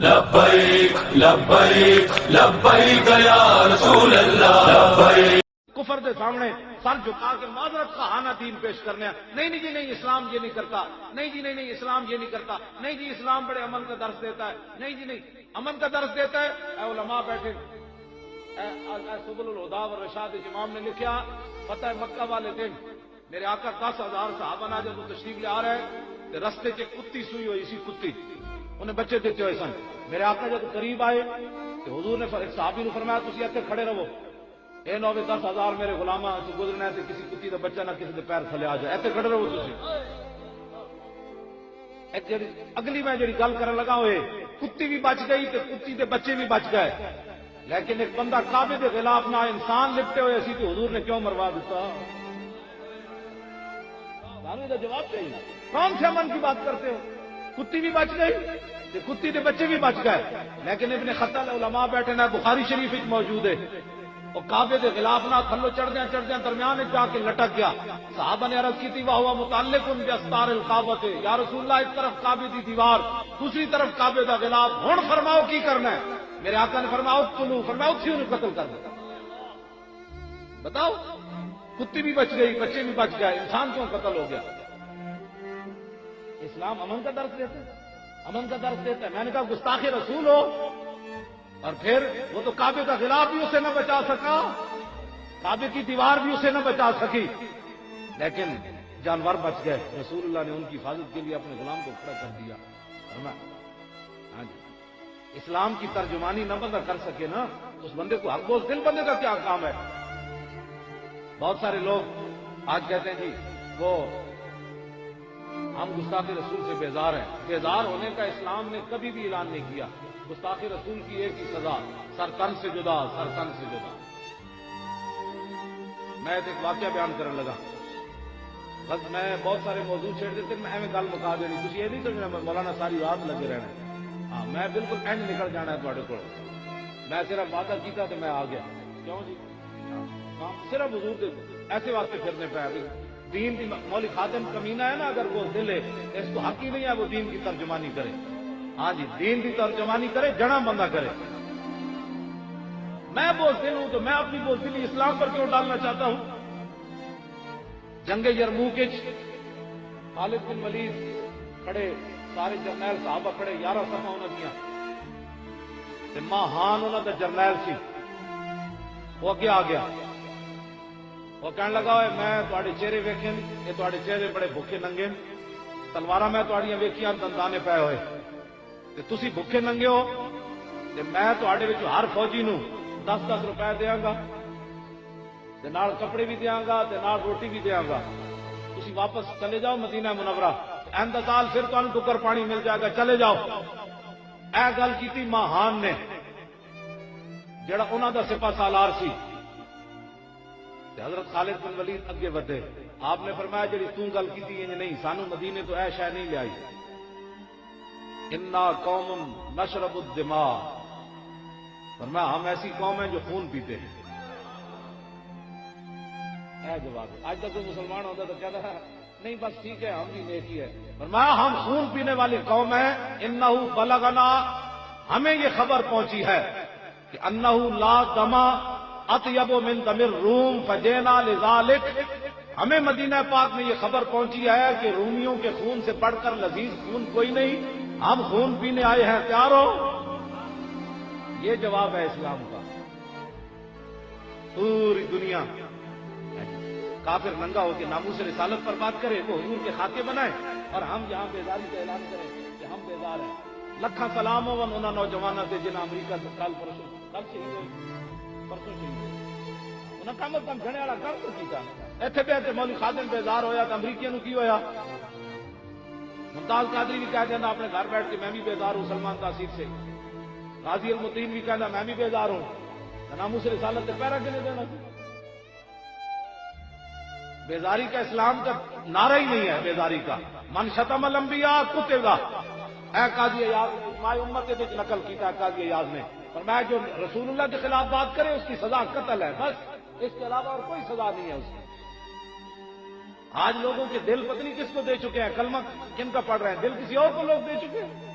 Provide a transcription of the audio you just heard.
لبیک لبیک لبیک یا رسول اللہ لبیک۔ کفر کے سامنے سر جھکا کے معذرت کا ہانہ دین پیش کرنے نہیں جی نہیں اسلام یہ نہیں کرتا، نہیں جی نہیں اسلام یہ نہیں کرتا، نہیں جی اسلام بڑے امن کا درس دیتا ہے، نہیں جی نہیں امن کا درس دیتا ہے۔ اے علماء بیٹھے، اے سبل الہدی والرشاد امام نے لکھا فتح مکہ والے دن میرے آقا 10,000 صحابہ نہ جب تشریف لے آ رہے تو رستے سے کتی سوئی ہوئی سی، کتی انہیں بچے دیتے ہوئے سن۔ میرے آقا جب قریب آئے تو حضور نے صحابی نے فرمایا تسی اتنے کھڑے رہو، اے نو 10,000 میرے غلاماں تو گزرنا ہے، کسی کتی کا بچہ نہ کسی کے پیر تھلے آ جائے، اتنے کھڑے رہو تسی۔ اگلی میں جڑی گل کرن لگا ہوئے کتی بھی بچ گئی تو کتی کے بچے بھی بچ گئے، لیکن ایک بندہ کعبے کے خلاف نہ انسان لپٹے ہوئے سی تو حضور نے کیوں مروا دیتا؟ جواب چاہیے، کون سے امن کی بات کرتے ہو؟ کتی بھی بچ گئی، کتی کے بچے بھی بچ گئے، لیکن ابن خطل علماء بیٹھے نا بخاری شریف موجود ہے، اور کعبے کے خلاف نہ تھلو چڑھدیا درمیان جا کے لٹک گیا۔ صحابہ نے عرض کی تھی وہ ہوا متعلق ان کے استار القابت، یا رسول اللہ ایک طرف کعبے کی دیوار دوسری طرف کعبے کا خلاف، ہن فرماؤ کی کرنا ہے؟ میرے آقا نے فرمایا اقتلوا، فرمایا اکسیوں نے قتل کر دیا۔ بتاؤ، کتی بھی بچ گئی، بچے بھی بچ گئے، انسان کیوں قتل ہو گیا؟ اسلام امن کا درس دیتا ہے، امن کا درس دیتا ہے۔ میں نے کہا گستاخ رسول ہو، اور پھر وہ تو کعبے کا خلاف بھی اسے نہ بچا سکا، کعبے کی دیوار بھی اسے نہ بچا سکی، لیکن جانور بچ گئے۔ رسول اللہ نے ان کی حفاظت کے لیے اپنے غلام کو کھڑا کر دیا۔ ہاں جی، اسلام کی ترجمانی نہ بندہ کر سکے نا، اس بندے کو حق بوز دل بندے کا کیا کام ہے؟ بہت سارے لوگ آج کہتے ہیں جی وہ ہم گستاخ رسول سے بیزار ہیں۔ بیزار ہونے کا اسلام نے کبھی بھی اعلان نہیں کیا۔ گستاخ رسول کی ایک ہی سزا، سر تن سے جدا، سر تن سے جدا۔ میں ایک واقعہ بیان کرنے لگا، بس میں بہت سارے موضوع چھیڑ دیتے، میں ایویں گل مکا دینی، تھی یہ نہیں سمجھنا مولانا ساری رات لگے رہنا ہے۔ ہاں میں بالکل اینڈ نکل جانا ہے تھوڑے کو، میں صرف وعدہ کیتا تو میں آ گیا، کیوں جی؟ صرف حضور کے ایسے واسطے پھرنے پہ دین کی مولی خاتم کمینہ ہے نا، اگر وہ دل ہے اس کو حق ہی نہیں ہے وہ دین کی ترجمانی کرے۔ ہاں جی، دین کی ترجمانی کرے، جڑا بندہ کرے۔ میں بزدل ہوں تو میں اپنی بزدلی اسلام پر کیوں ڈالنا چاہتا ہوں؟ جنگ یرموک خالد بن ولید کھڑے، سارے جرنیل صحابہ کھڑے، 11 صفحہ انہوں دیا، ماہان انہوں کا جرنیل سی، وہ اگے آ گیا، وہ کہنے لگا میں تھوڑے چہرے ویکھے، یہ تھوڑے چہرے بڑے بھوکے ننگے، تلوار میں تھوڑیاں ویکھیاں دندانے پے ہوئے، تسی بھوکے ننگے ہو، میں تھوڑے وچ ہر فوجی نو 10-10 روپے دیاں گا، نال کپڑے بھی دیاں گا، نال روٹی بھی دیاں گا، تسی واپس چلے جاؤ مدینہ منورہ، آئندہ سال پھر تمہیں ٹکر پانی مل جائے گا، چلے جاؤ۔ اے گل کیتی ماہان نے، جڑا انہاں دا سپہ سالار سی۔ حضرت خالد بن ولید اگے ودے، آپ نے فرمایا جڑی تو گل کیتی ہے نہیں، سانو مدینے تو اے شے نہیں لے آئی، انا قوم نشرب الدماء، فرمایا ہم ایسی قوم ہیں جو خون پیتے ہیں۔ اے جواب آج تک کوئی مسلمان ہوتا تو کہتا ہے نہیں بس ٹھیک ہے ہم بھی نیکی ہے، فرمایا ہم خون پینے والی قوم ہیں۔ انہ بلغنا، ہمیں یہ خبر پہنچی ہے کہ انہ لا دما اطیب من دم الروم فجینا لذالک، ہمیں مدینہ پاک میں یہ خبر پہنچی ہے کہ رومیوں کے خون سے بڑھ کر لذیذ خون کوئی نہیں، ہم خون پینے آئے ہیں، تیار ہو؟ یہ جواب ہے اسلام کا۔ پوری دنیا کافر ننگا ہو کے ناموس رسالت پر بات کرے، وہ حضور کے خاکے بنائے، اور ہم یہاں بیداری کا اعلان کریں کہ ہم بیدار ہیں۔ لکھاں سلام ہو انہوں نوجوانوں سے جنہیں امریکہ سے کل پرسوں کل شہید ہوئی، پرسوں شہید ہوئی، انہیں کم از کم گھنے والا کام تو کیتا۔ ایتھے پہ مولوی خادم بیزار ہویا تو امریکیوں نے کی ہویا؟ ممتاز قادری بھی کہہ دینا اپنے گھر بیٹھ کے میں بھی بیدار ہوں سلمان تاثیر سے، غازی المتین بھی کہنا میں بھی بیدار ہوں، ناموس رسالت سے پیرا کنے دینا؟ بیزاری کا اسلام کا نعرہ ہی نہیں ہے بیزاری کا۔ من شتم الانبیاء قتل، اے قاضی ایاز اجماع امت کے نقل کیتا ہے قاضی ایاز نے، فرمایا جو رسول اللہ کے خلاف بات کرے اس کی سزا قتل ہے، بس اس کے علاوہ اور کوئی سزا نہیں ہے اس کی۔ آج لوگوں کے دل پتنی کس کو دے چکے ہیں، کلمہ کن کا پڑھ رہے ہیں، دل کسی اور کو لوگ دے چکے ہیں۔